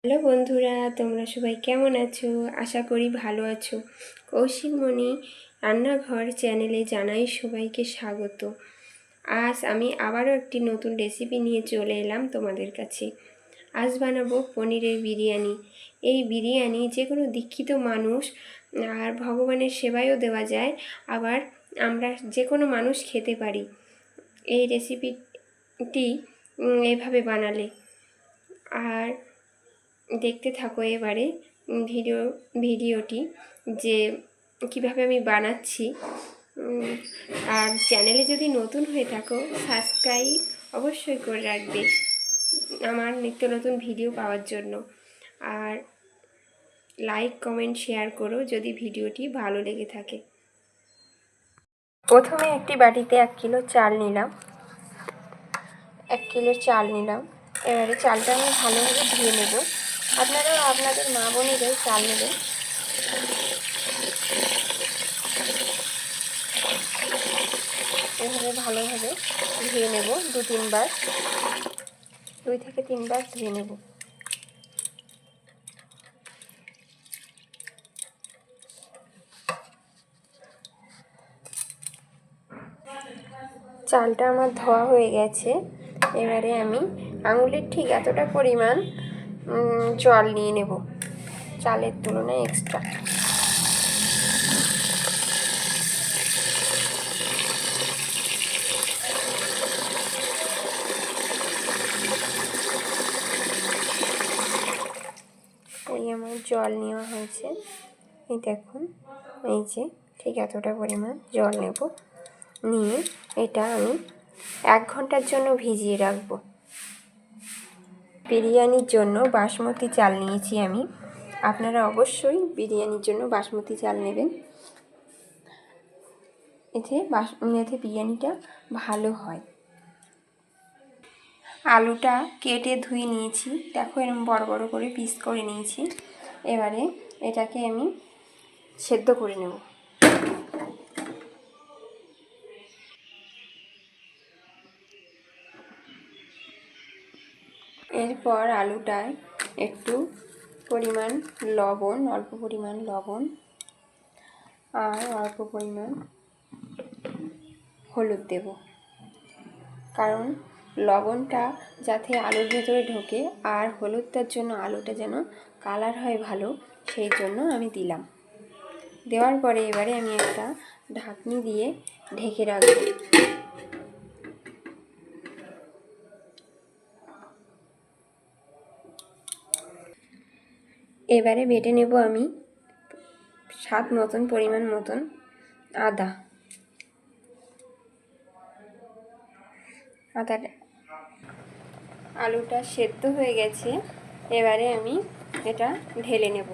Hello বন্ধুরা, তোমরা সবাই কেমন আছো? আশা করি ভালো আছো। কৌশিকমণি রান্নাঘর চ্যানেলে জানাই সবাইকে স্বাগত। আজ আমি আবারও একটি নতুন রেসিপি নিয়ে চলে এলাম তোমাদের কাছে। আজ বানাবো পনিরের বিরিয়ানি। এই বিরিয়ানি যে কোনো দীক্ষিত মানুষ আর ভগবানের সেবায়ও দেওয়া যায়, আবার আমরা যে কোনো মানুষ খেতে পারি এই রেসিপিটি এভাবে বানালে। আর দেখতে থাকো এবারে ভিডিওটি যে কিভাবে আমি বানাচ্ছি। আর চ্যানেলে যদি নতুন হয়ে থাকো সাবস্ক্রাইব অবশ্যই করে রাখবে আমার নিত্য নতুন ভিডিও পাওয়ার জন্য। আর লাইক কমেন্ট শেয়ার করো যদি ভিডিওটি ভালো লেগে থাকে। প্রথমে একটি বাটিতে 1 কিলো চাল নিলাম। 1 কিলো চাল নিলাম। এবারে চালটা আমি ভালোভাবে ধুয়ে নেব। আপনারাও আপনাদের মা বোনেদের চাল নেবেন। এভাবে ভালোভাবে ধুয়ে নেব 2-3 বার, 2 থেকে 3 বার ধুয়ে নেব। চালটা আমার ধোয়া হয়ে গেছে। এবারে আমি আঙুলের ঠিক এতটা পরিমাণ জল নিয়ে নেব, চালের তুলনায় এক্সট্রা। এই আমার জল নেওয়া হয়েছে। এই দেখুন, এই যে ঠিক এতটা পরিমাণ জল নেব, নিয়ে এটা আমি 1 ঘন্টার জন্য ভিজিয়ে রাখবো। বিরিয়ানির জন্য বাসমতি চাল নিয়েছি আমি। আপনারা অবশ্যই বিরিয়ানির জন্য বাসমতি চাল নেবেন। এতে বিরিয়ানিটা ভালো হয়। আলুটা কেটে ধুয়ে নিয়েছি, দেখো এরকম বড় বড় করে পিস করে নিয়েছি। এবারে এটাকে আমি সেদ্ধ করে নেব। এরপর আলুটায় একটু পরিমাণ লবণ, অল্প পরিমাণ লবণ আর অল্প পরিমাণ হলুদ দেব, কারণ লবণটা যাতে আলুর ভেতরে ঢোকে আর হলুদটার জন্য আলুটা যেন কালার হয় ভালো, সেই জন্য আমি দিলাম। দেওয়ার পরে এবারে আমি একটা ঢাকনি দিয়ে ঢেকে রাখব। এবারে বেটে নেব আমি স্বাদ মতন পরিমাণ মতন আদা। আলুটা সেদ্ধ হয়ে গেছে। এবারে আমি এটা ঢেলে নেব।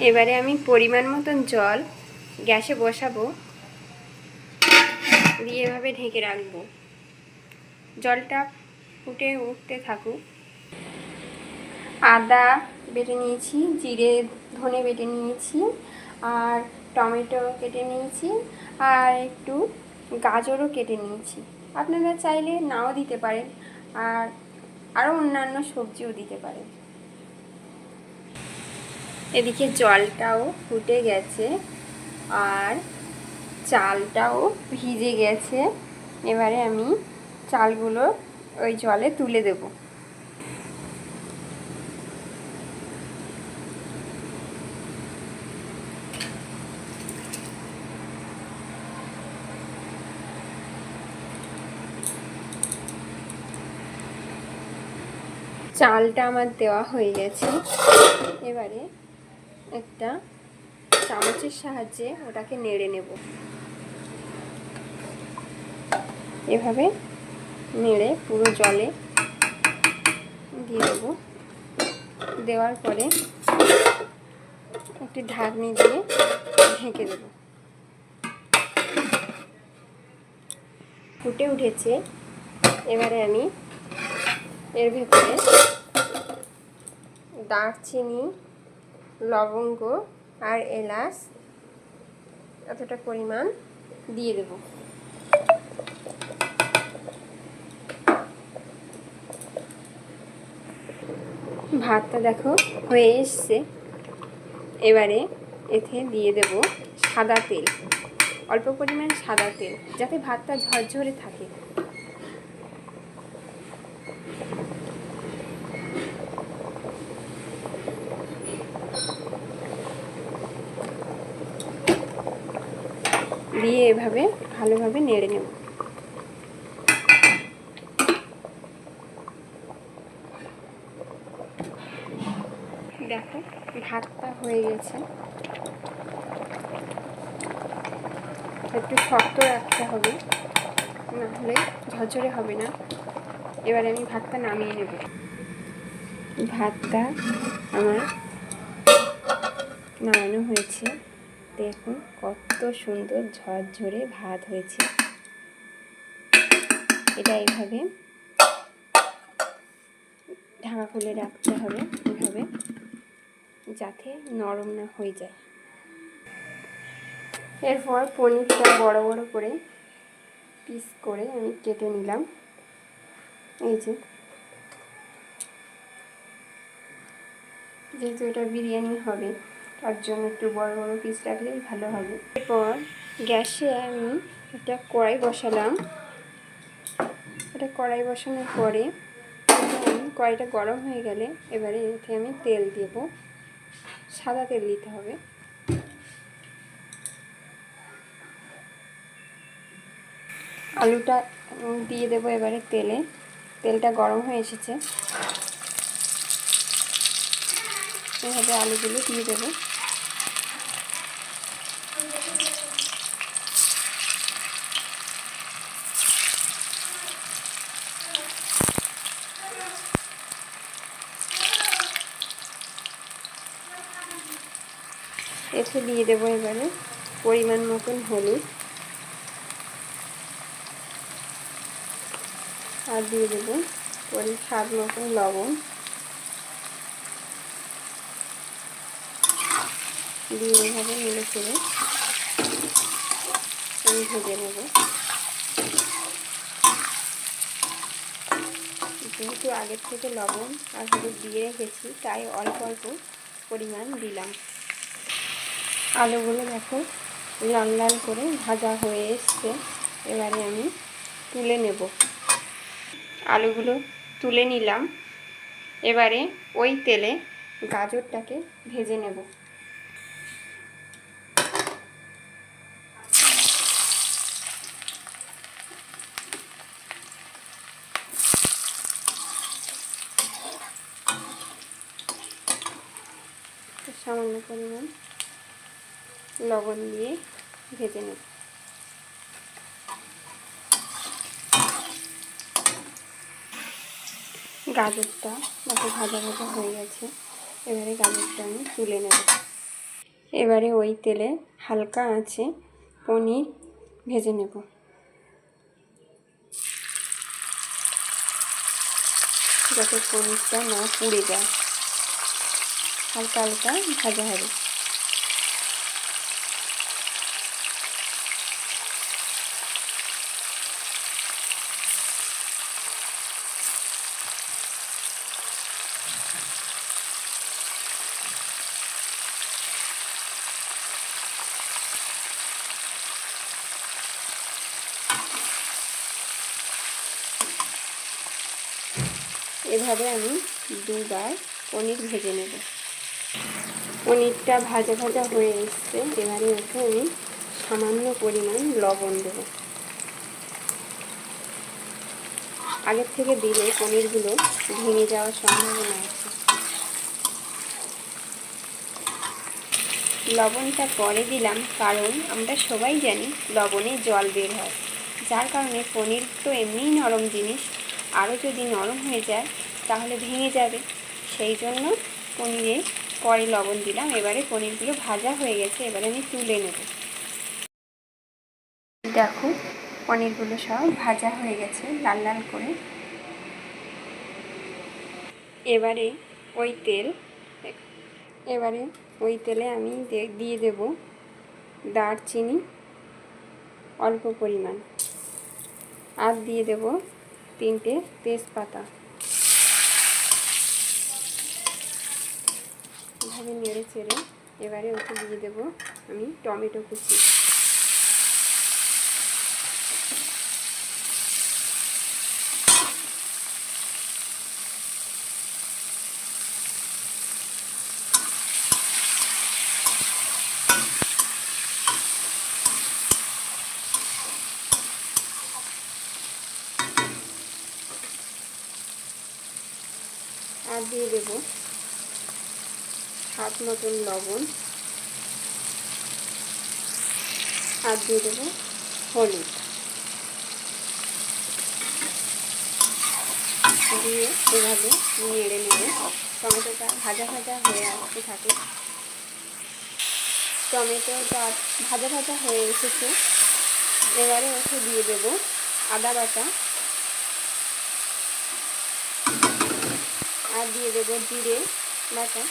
এবারে আমি পরিমাণ মতন জল গ্যাসে বসাবো, দিয়ে এভাবে ঢেকে রাখবো। জলটা ফুটে উঠতে থাকুক। আদা বেটে নিয়েছি, জিরে ধনে বেটে নিয়েছি, আর টমেটো কেটে নিয়েছি, আর একটু গাজরও কেটে নিয়েছি। আপনারা চাইলে নাও দিতে পারেন, আর আরও অন্যান্য সবজিও দিতে পারেন। এদিকে জলটাও ফুটে গেছে আর চালটাও ভিজে গেছে। এবারে আমি চালগুলো ওই জলে তুলে দেব। চালটা আমার দেওয়া হয়ে গেছে। এবারে একটা চামচের সাহায্যে ওটাকে নেড়ে নেব। এভাবে নেড়ে পুরো জলে দিয়ে দেব। দেওয়ার পরে একটি ঢাকনি দিয়ে ঢেকে দেব। ফুটে উঠেছে। এবারে আমি এর ভেতরে দারচিনি, লবঙ্গ আর এলাচ এতটা পরিমাণ দিয়ে দেব। ভাতটা দেখো হয়ে এসছে। এবারে এতে দিয়ে দেব সাদা তেল, অল্প পরিমাণ সাদা তেল, যাতে ভাতটা ঝরঝরে থাকে। দিয়ে এভাবে ভালোভাবে নেড়ে নেব। দেখো ভাতটা হয়ে গেছে, একটু শক্ত রাখতে হবে, নাহলে ঝরঝরে হবে না। এবারে আমি ভাতটা নামিয়ে নেব। ভাতটা আমার নামানো হয়েছে, দেখুন কত সুন্দর ঝরঝরে ভাত হয়েছে। এটা এইভাবে ঢাকা খুলে রাখতে হবে, এভাবে, যাতে নরম না হয়ে যায়। এরপর পনিরটা বড় বড় করে পিস করে আমি কেটে নিলাম। এই যে, যেহেতু এটা বিরিয়ানি হবে তার জন্য একটু বড় বড় পিস রাখলেই ভালো হবে। এরপর গ্যাসে আমি একটা কড়াই বসালাম। এটা কড়াই বসানোর পরে কড়াইটা গরম হয়ে গেলে এবারে এতে আমি তেল দেব। সাদা তেল দিতে হবে। আলুটা দিয়ে দেবো এবারে তেলে। তেলটা গরম হয়ে এসেছে, এভাবে আলুগুলো দিয়ে দেবো। এতে দিয়ে দেবো এবারে পরিমাণ মতন হলুদ, আর দিয়ে দেবো স্বাদ মতন লবণ, দিয়ে এভাবে নেড়ে চেড়ে আমি ভেজে নেব। যেহেতু আগের থেকে লবণ আর হলুদ দিয়ে রেখেছি, তাই অল্প অল্প পরিমাণ দিলাম। আলুগুলো দেখো লাল লাল করে ভাজা হয়ে এসছে। এবারে আমি তুলে নেব। আলুগুলো তুলে নিলাম। এবারে ওই তেলে গাজরটাকে ভেজে নেব। সামান্য পরিমাণ লবণ দিয়ে ভেজে নেব। গাজরটা দেখো ভাজা ভাজা হয়ে গেছে। এবারে গাজরটা আমি তুলে নেব। এবারে ওই তেলে হালকা আঁচে পনির ভেজে নেব। যাতে পনিরটা না পুড়ে যায়, হালকা হালকা ভাজা হবে। এভাবে আমি দুবার পনির ভেজে নেব। পনিরটা ভাজা ভাজা হয়ে এসছে। এবারে ওকে আমি সামান্য পরিমাণ লবণ দেব। আগের থেকে দিলে পনিরগুলো ভেঙে যাওয়ার সম্ভাবনা আছে। লবণটা পরে দিলাম কারণ আমরা সবাই জানি লবণে জল বের হয়, যার কারণে পনির তো এমনিই নরম জিনিস, আরও যদি নরম হয়ে যায় তাহলে ভেঙে যাবে। সেই জন্য পনিরে পরে লবণ দিলাম। এবারে পনিরগুলো ভাজা হয়ে গেছে, এবারে আমি তুলে নেব। দেখো পনিরগুলো সব ভাজা হয়ে গেছে লাল লাল করে। এবারে ওই তেলে আমি দিয়ে দেব দারচিনি অল্প পরিমাণ, আর দিয়ে দেব 3টে তেজপাতা। এভাবে নেড়ে চেড়ে এবারে ওকে দিয়ে দেব আমি টমেটো কুচি। আর দিয়ে দেব স্বাদ মতন লবণ, আর দিয়ে দেব হলুদ, দিয়ে এভাবে নেড়ে নেড়ে টমেটোটা ভাজা ভাজা হয়ে আসতে থাকে। টমেটোটা ভাজা ভাজা হয়ে এসেছে, এবারে ওকে দিয়ে দেব আদা বাটা, আর দিয়ে দেব জিরে বাটা,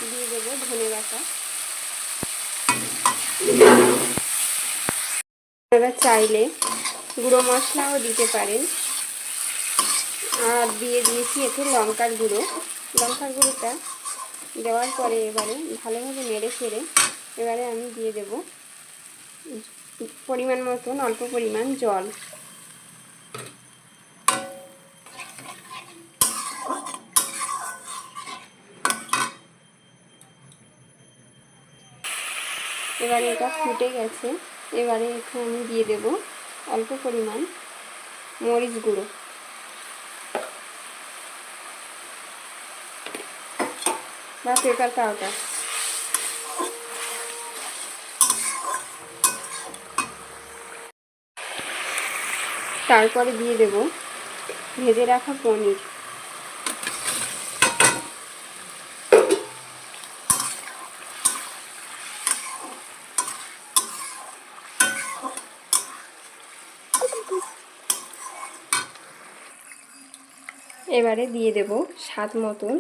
দিয়ে দেব ধনে বাটা। আপনারা চাইলে গুঁড়ো মশলাও দিতে পারেন। আর দিয়ে দিয়েছি এতে লঙ্কার গুঁড়োটা দেওয়ার পরে এবারে ভালোভাবে নেড়ে চেড়ে এবারে আমি দিয়ে দেব পরিমাণ মতন অল্প পরিমাণ জল। এবারে এটা ফুটে গেছে, এবারে একটু আমি দিয়ে দেব অল্প পরিমাণ মরিচ গুঁড়ো, বা পেপার পাউডার। তারপরে দিয়ে দেব ভেজে রাখা পনির। এবারে দিয়ে দেব স্বাদ মতন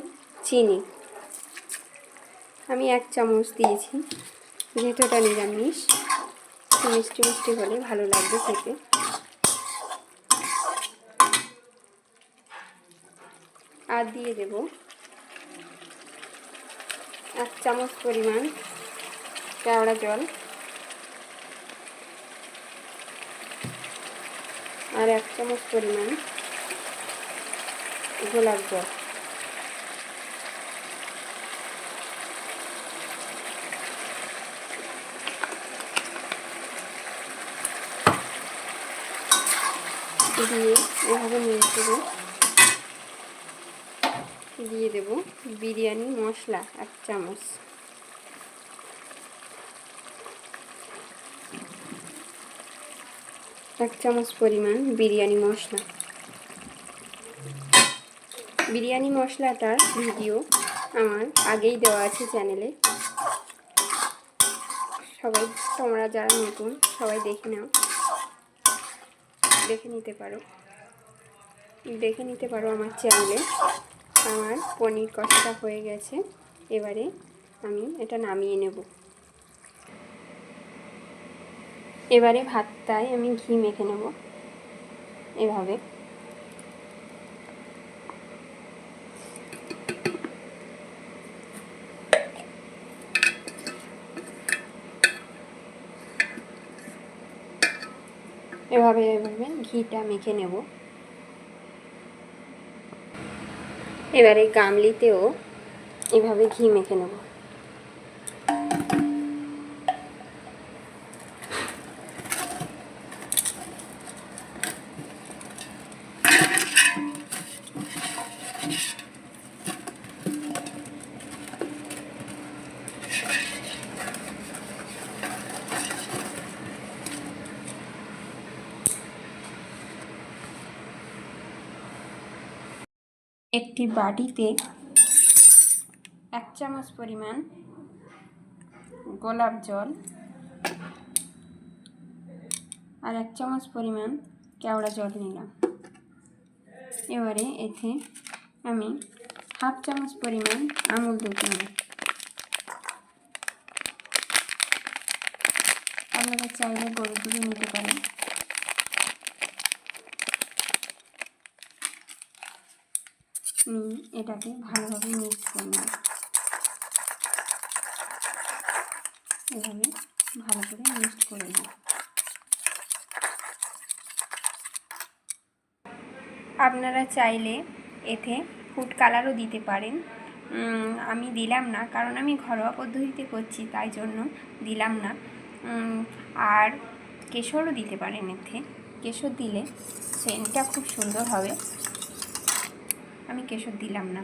চিনি। আমি 1 চামচ দিয়েছি, যেহেতু এটা নিরামিষ, মিষ্টি মিষ্টি হলে ভালো লাগবে খেতে। আর দিয়ে দেব 1 চামচ পরিমাণ কেওড়া জল, আর 1 চামচ পরিমাণ গোলাপ জল। দিয়ে এভাবে নেড়ে চেড়ে দিয়ে দেব বিরিয়ানি মশলা 1 চামচ, এক চামচ পরিমাণ বিরিয়ানি মশলা। বিরিয়ানি মশলাটার ভিডিও আমার আগেই দেওয়া আছে চ্যানেলে, সবাই তোমরা যারা নতুন সবাই দেখে নাও, দেখে নিতে পারো আমার চ্যানেলে। আমার পনির কষাটা হয়ে গেছে, এবারে আমি এটা নামিয়ে নেব। এবারে ভাতটায় আমি ঘি মেখে নেব এভাবে। এভাবে ঘিটা মেখে নেব। এবারে গামলিতেও এভাবে ঘি মেখে নেব। একটি বাটিতে 1 চামচ পরিমাণ গোলাপ জল, আর 1 চামচ পরিমাণ কেওড়া জল নিলাম। এবারে এতে আমি হাফ চামচ পরিমাণ আমুল দুধ নেব। আপনারা চাইলে গরুর দুধও নিতে পারেন। নিয়ে এটাকে ভালোভাবে মিক্স করে নেব। এভাবে ভালো করে মিক্স করে নেব। আপনারা চাইলে এতে ফুড কালারও দিতে পারেন, আমি দিলাম না, কারণ আমি ঘরোয়া পদ্ধতিতে করছি, তাই জন্য দিলাম না। আর কেশরও দিতে পারেন এতে, কেশর দিলে সেন্টটা খুব সুন্দর হবে, আমি কেশর দিলাম না।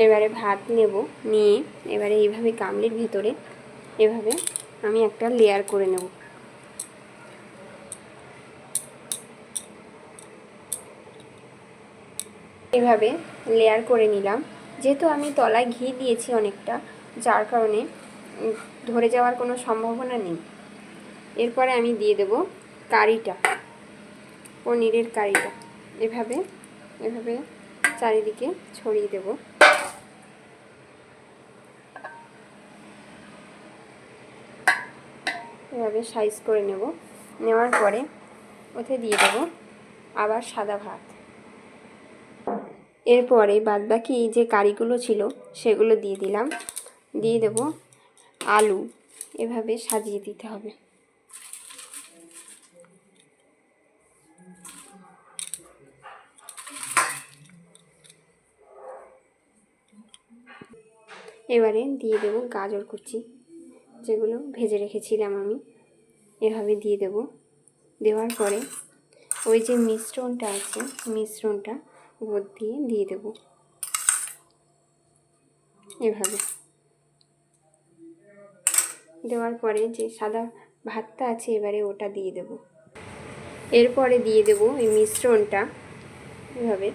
এবারে ভাত নেব, নিয়ে এবারে এইভাবে গামলির ভেতরে এভাবে আমি একটা লেয়ার করে নেব। এভাবে লেয়ার করে নিলাম। যেহেতু আমি তলায় ঘি দিয়েছি অনেকটা, যার কারণে ধরে যাওয়ার কোনো সম্ভাবনা নেই। এরপরে আমি দিয়ে দেব কারিটা, পনিরের কারিটা। এভাবে চারিদিকে ছড়িয়ে দেব। এভাবে সাইজ করে নেব। নেওয়ার পরে ওতে দিয়ে দেব আবার সাদা ভাত। এরপরে বাদবাকি যে কারিগুলো ছিল সেগুলো দিয়ে দিলাম। দিয়ে দেব আলু, এভাবে সাজিয়ে দিতে হবে। এবারে দিয়ে দেব গাজর কুচি, যেগুলো ভেজে রেখেছিলাম আমি, এভাবে দিয়ে দেব। দেওয়ার পরে ওই যে মিশ্রণটা আছে, মিশ্রণটা উপর দিয়ে দেব। এভাবে দেওয়ার পরে যে সাদা ভাতটা আছে এবারে ওটা দিয়ে দেব। এরপরে দিয়ে দেব এই মিশ্রণটা। এভাবে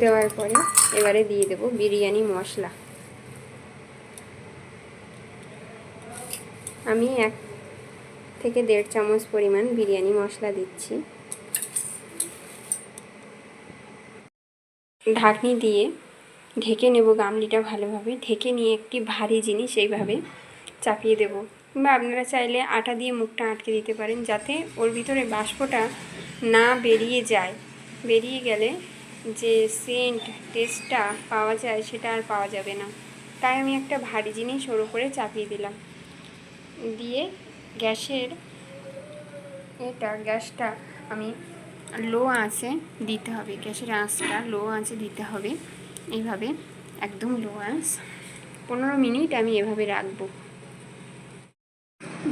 দেওয়ার পরে এবারে দিয়ে দেব বিরিয়ানি মশলা। আমি 1 থেকে 1.5 চামচ পরিমাণ বিরিয়ানি মশলা দিচ্ছি। ঢাকনি দিয়ে ঢেকে নেব গামলিটা ভালোভাবে। ঢেকে নিয়ে একটি ভারী জিনিস এইভাবে চাপিয়ে দেব, কিংবা আপনারা চাইলে আটা দিয়ে মুখটা আটকে দিতে পারেন, যাতে ওর ভিতরে বাষ্পটা না বেরিয়ে যায়। বেরিয়ে গেলে যে সেন্ট টেস্টটা পাওয়া যায় সেটা আর পাওয়া যাবে না। তাই আমি একটা ভারী জিনিস ওর উপরে চাপিয়ে দিলাম। দিয়ে গ্যাসটা আমি লো আঁচে দিতে হবে। গ্যাসের আঁচটা লো আঁচে দিতে হবে। এইভাবে একদম লো আঁচ 15 মিনিট আমি এভাবে রাখবো।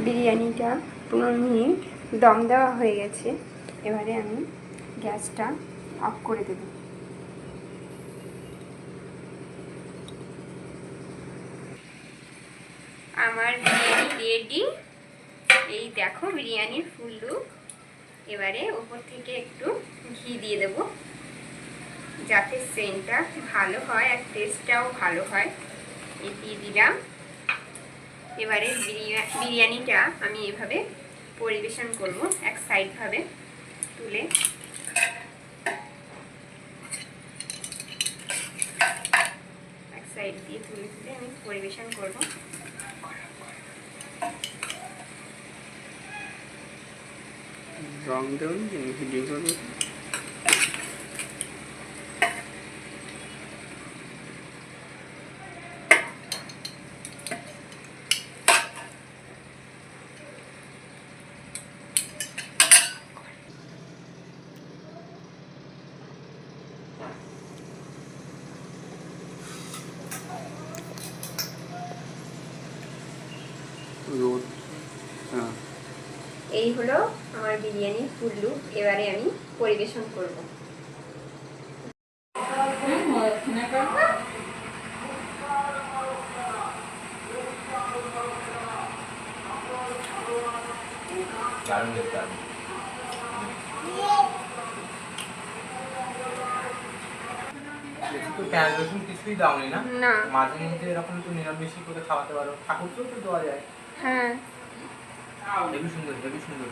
বিরিয়ানিটা 15 মিনিট দম দেওয়া হয়ে গেছে। এবারে আমি গ্যাসটা অফ করে দেব। আমার বিরিয়ানি রেডি। এই দেখো বিরিয়ানির ফুল লুক। এবারে উপর থেকে একটু ঘি দিয়ে দেব, যাতে সেন্টটা ভালো হয় আর টেস্টটাও ভালো হয়। এই দিয়ে দিলাম। এবারে বিরিয়ানিটা আমি এভাবে পরিবেশন করব, এক সাইডভাবে তুলে। এক সাইড দিয়ে তুলে আমি পরিবেশন করব। রং দেব, ভিডিও করব। এই হলো আমার বিরিয়ানির ফুল লুক। এবারে আমি পরিবেশন করব। তো পেঁয়াজ রসুন কিছুই দাওনি না? না। মাঝে মধ্যে এরকম তো নিরামিষই করে খাওয়াতে পারো, ঠাকুরকেও তো দেওয়া যায়। হ্যাঁ। হেবি সুন্দর, হেবি সুন্দর।